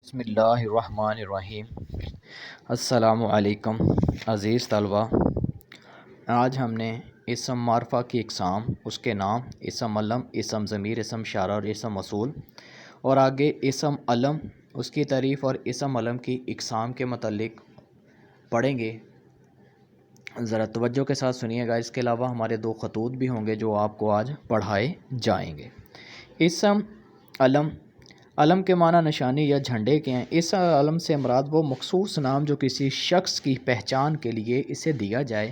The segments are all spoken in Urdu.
بسم اللہ الرحمن الرحیم۔ السلام علیکم عزیز طلبہ، آج ہم نے اسم معرفہ کی اقسام، اس کے نام، اسم علم، اسم ضمیر، اسم اشارہ اور اسم موصول، اور آگے اسم علم، اس کی تعریف اور اسم علم کی اقسام کے متعلق پڑھیں گے۔ ذرا توجہ کے ساتھ سنیے گا۔ اس کے علاوہ ہمارے دو خطوط بھی ہوں گے جو آپ کو آج پڑھائے جائیں گے۔ اسم علم، علم کے معنی نشانی یا جھنڈے کے ہیں۔ اس علم سے مراد وہ مخصوص نام جو کسی شخص کی پہچان کے لیے اسے دیا جائے،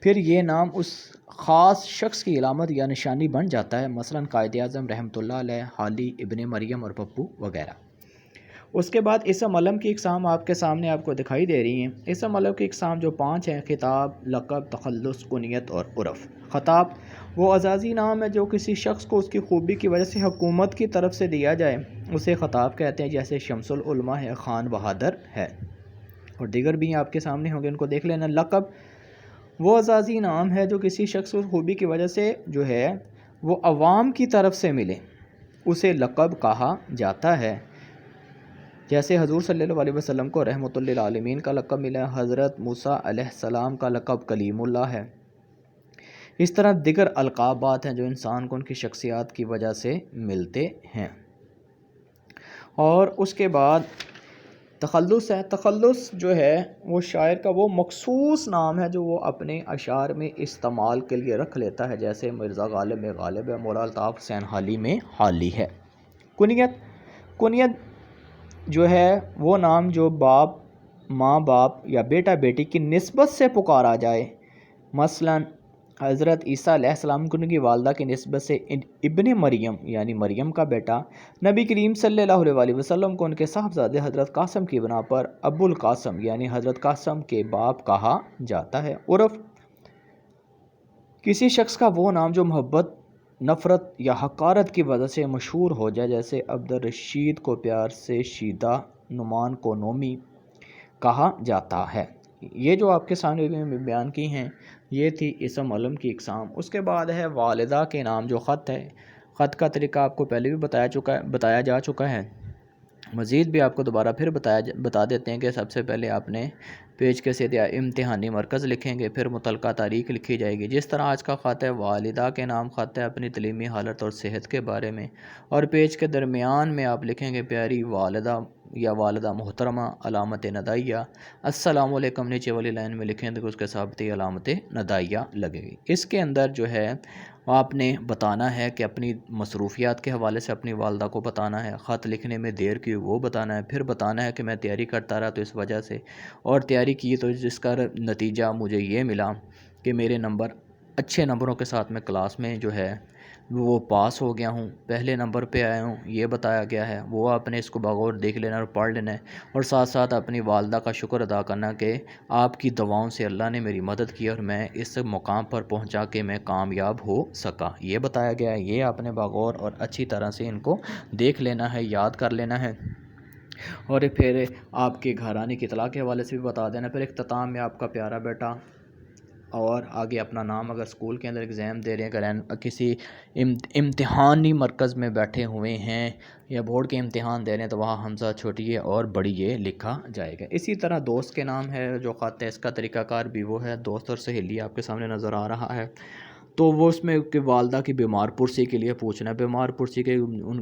پھر یہ نام اس خاص شخص کی علامت یا نشانی بن جاتا ہے، مثلا قائد اعظم رحمۃ اللہ علیہ، حالی، ابن مریم اور پپو وغیرہ۔ اس کے بعد اسم علم کی اقسام آپ کے سامنے آپ کو دکھائی دے رہی ہیں۔ اسم علم کی اقسام جو 5 ہیں: خطاب، لقب، تخلص، کنیت اور عرف۔ خطاب وہ اعزازی نام ہے جو کسی شخص کو اس کی خوبی کی وجہ سے حکومت کی طرف سے دیا جائے، اسے خطاب کہتے ہیں، جیسے شمس العلماء ہے، خان بہادر ہے، اور دیگر بھی آپ کے سامنے ہوں گے، ان کو دیکھ لینا۔ لقب وہ اعزازی نام ہے جو کسی شخص کو خوبی کی وجہ سے جو ہے وہ عوام کی طرف سے ملے، اسے لقب کہا جاتا ہے، جیسے حضور صلی اللہ علیہ وسلم کو رحمۃ للعالمین کا لقب ملا، حضرت موسیٰ علیہ السلام کا لقب کلیم اللہ ہے۔ اس طرح دیگر القابات ہیں جو انسان کو ان کی شخصیات کی وجہ سے ملتے ہیں۔ اور اس کے بعد تخلص ہے۔ تخلص جو ہے وہ شاعر کا وہ مخصوص نام ہے جو وہ اپنے اشعار میں استعمال کے لیے رکھ لیتا ہے، جیسے مرزا غالب میں غالب ہے، مولا الطاف حسین حالی میں حالی ہے۔ کنیت، کنیت جو ہے وہ نام جو باپ، ماں باپ یا بیٹا بیٹی کی نسبت سے پکارا جائے، مثلا حضرت عیسیٰ علیہ السلام کو ان کی والدہ کی نسبت سے ابن مریم یعنی مریم کا بیٹا، نبی کریم صلی اللہ علیہ وسلم کو ان کے صاحبزادے حضرت قاسم کی بنا پر ابو القاسم یعنی حضرت قاسم کے باپ کہا جاتا ہے۔ عرف کسی شخص کا وہ نام جو محبت، نفرت یا حقارت کی وجہ سے مشہور ہو جائے، جیسے عبدالرشید کو پیار سے شیدہ، نعمان کو نومی کہا جاتا ہے۔ یہ جو آپ کے سامنے بیان کی ہیں یہ تھی اسم علم کی اقسام۔ اس کے بعد ہے والدہ کے نام جو خط ہے۔ خط کا طریقہ آپ کو پہلے بھی بتایا جا چکا ہے، مزید بھی آپ کو دوبارہ پھر بتا دیتے ہیں کہ سب سے پہلے آپ نے پیج کے ساتھ امتحانی مرکز لکھیں گے، پھر متعلقہ تاریخ لکھی جائے گی۔ جس طرح آج کا خط ہے، والدہ کے نام خط ہے اپنی تعلیمی حالت اور صحت کے بارے میں، اور پیج کے درمیان میں آپ لکھیں گے پیاری والدہ یا والدہ محترمہ، علامت ندائیہ، السلام علیکم نیچے والی لائن میں لکھیں تو اس کے ساتھ ہی علامت ندائیہ لگے گی۔ اس کے اندر جو ہے آپ نے بتانا ہے کہ اپنی مصروفیات کے حوالے سے اپنی والدہ کو بتانا ہے، خط لکھنے میں دیر کی وہ بتانا ہے، پھر بتانا ہے کہ میں تیاری کرتا رہا تو اس وجہ سے، اور تیاری کی تو جس کا نتیجہ مجھے یہ ملا کہ میرے نمبر اچھے نمبروں کے ساتھ میں کلاس میں جو ہے وہ پاس ہو گیا ہوں، پہلے نمبر پہ آیا ہوں، یہ بتایا گیا ہے۔ وہ آپ نے اس کو بغور دیکھ لینا اور پڑھ لینا ہے، اور ساتھ ساتھ اپنی والدہ کا شکر ادا کرنا کہ آپ کی دعاؤں سے اللہ نے میری مدد کی اور میں اس مقام پر پہنچا کہ میں کامیاب ہو سکا، یہ بتایا گیا ہے۔ یہ آپ نے بغور اور اچھی طرح سے ان کو دیکھ لینا ہے، یاد کر لینا ہے، اور پھر آپ کے گھرانے کی اطلاع کے حوالے سے بھی بتا دینا۔ پھر اختتام میں آپ کا پیارا بیٹا اور آگے اپنا نام، اگر اسکول کے اندر ایگزام دے رہے ہیں، اگر کسی امتحانی مرکز میں بیٹھے ہوئے ہیں یا بورڈ کے امتحان دے رہے ہیں تو وہاں حمزہ چھوٹی ہے اور بڑی یہ لکھا جائے گا۔ اسی طرح دوست کے نام ہے جو خط ہے، اس کا طریقہ کار بھی وہ ہے، دوست اور سہیلی آپ کے سامنے نظر آ رہا ہے، تو وہ اس میں کہ والدہ کی بیمار پرسی کے لیے پوچھنا ہے، بیمار پرسی کے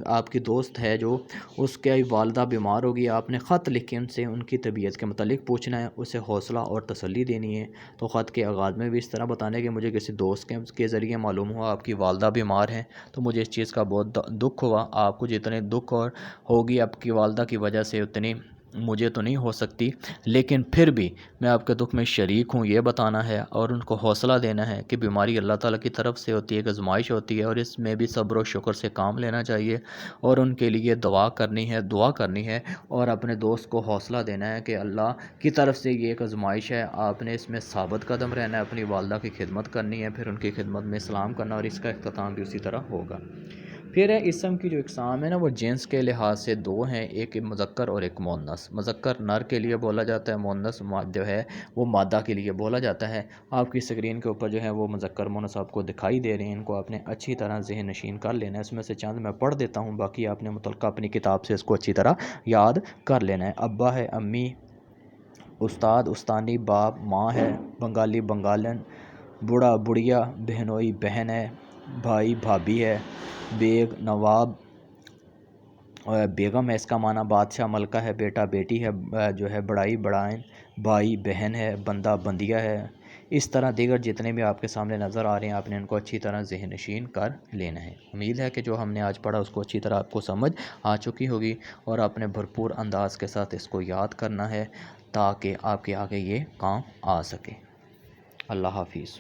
آپ کی دوست ہے جو اس کے والدہ بیمار ہوگی، آپ نے خط لکھ کے ان سے ان کی طبیعت کے متعلق پوچھنا ہے، اسے حوصلہ اور تسلی دینی ہے۔ تو خط کے آغاز میں بھی اس طرح بتانا ہے کہ مجھے کسی دوست کے ذریعے معلوم ہوا آپ کی والدہ بیمار ہیں، تو مجھے اس چیز کا بہت دکھ ہوا، آپ کو جتنے دکھ اور ہوگی آپ کی والدہ کی وجہ سے اتنی مجھے تو نہیں ہو سکتی، لیکن پھر بھی میں آپ کے دکھ میں شریک ہوں، یہ بتانا ہے، اور ان کو حوصلہ دینا ہے کہ بیماری اللہ تعالیٰ کی طرف سے ہوتی ہے، ایک آزمائش ہوتی ہے، اور اس میں بھی صبر و شکر سے کام لینا چاہیے، اور ان کے لیے دعا کرنی ہے، اور اپنے دوست کو حوصلہ دینا ہے کہ اللہ کی طرف سے یہ ایک آزمائش ہے، آپ نے اس میں ثابت قدم رہنا ہے، اپنی والدہ کی خدمت کرنی ہے، پھر ان کی خدمت میں سلام کرنا، اور اس کا اختتام بھی اسی طرح ہوگا۔ پھر ہے اسم کی جو اقسام ہے نا وہ جنس کے لحاظ سے دو ہیں، ایک مذکر اور ایک مؤنث۔ مذکر نر کے لیے بولا جاتا ہے، مؤنث جو ہے وہ مادہ کے لیے بولا جاتا ہے۔ آپ کی اسکرین کے اوپر جو ہے وہ مذکر مؤنث آپ کو دکھائی دے رہے ہیں، ان کو آپ نے اچھی طرح ذہن نشین کر لینا ہے۔ اس میں سے چند میں پڑھ دیتا ہوں، باقی آپ نے متعلقہ اپنی کتاب سے اس کو اچھی طرح یاد کر لینا ہے۔ ابا ہے امی، استاد استانی، باپ ماں ہے، بنگالی بنگالن، بوڑھا بڑھیا، بہنوئی بہن ہے، بھائی بھابھی ہے، بیگ نواب بیگم ہے، اس کا معنی بادشاہ ملکہ ہے، بیٹا بیٹی ہے، جو ہے بڑائی بڑائن، بھائی بہن ہے، بندہ بندیہ ہے۔ اس طرح دیگر جتنے بھی آپ کے سامنے نظر آ رہے ہیں آپ نے ان کو اچھی طرح ذہن نشین کر لینا ہے۔ امید ہے کہ جو ہم نے آج پڑھا اس کو اچھی طرح آپ کو سمجھ آ چکی ہوگی، اور آپ نے بھرپور انداز کے ساتھ اس کو یاد کرنا ہے تاکہ آپ کے آگے یہ کام آ سکے۔ اللہ حافظ۔